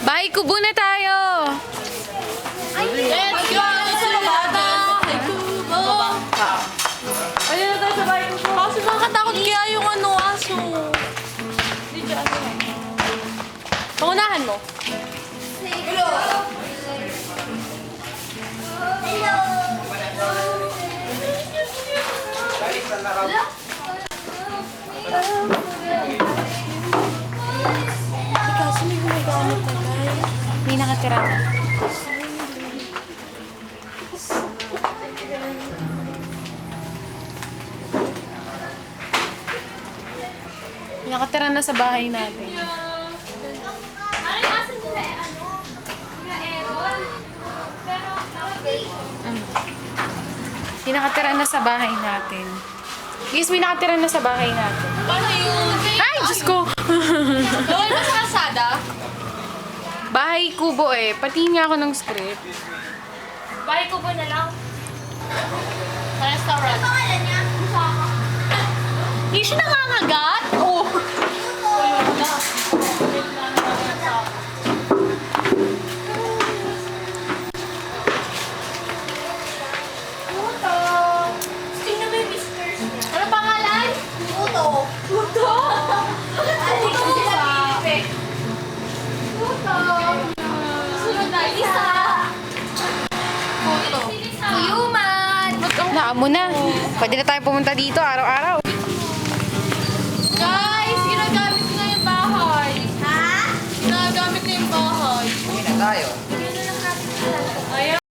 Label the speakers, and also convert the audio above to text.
Speaker 1: Bahay kubo na tayo.
Speaker 2: Let's go sa labada. Bahay kubo. Ayun na tayo sa bahay kubo. Kasi nakakatakot kaya yung aso. Hindi dyan. Pangunahan mo.
Speaker 3: Hello.
Speaker 2: Kasi may gumagamit na tayo.
Speaker 1: May nakatira na. May nakatira na sa bahay natin. May nakatira na sa bahay natin. Guys, may nakatira na sa bahay natin.
Speaker 2: Paano yun?
Speaker 1: Ay, Diyos ko!
Speaker 2: Bawal ba sa kalsada?
Speaker 1: Bahay kubo eh. Patingin nga ako ng script.
Speaker 2: Bahay kubo na lang. Sa restaurant. Hindi siya nangangagat? Oo. Ano pangalan?
Speaker 3: Puto.
Speaker 2: Puto! Sunod na isa. Puto.
Speaker 3: Kuyuman.
Speaker 1: Naamo na. Pwede na tayo pumunta dito araw-araw.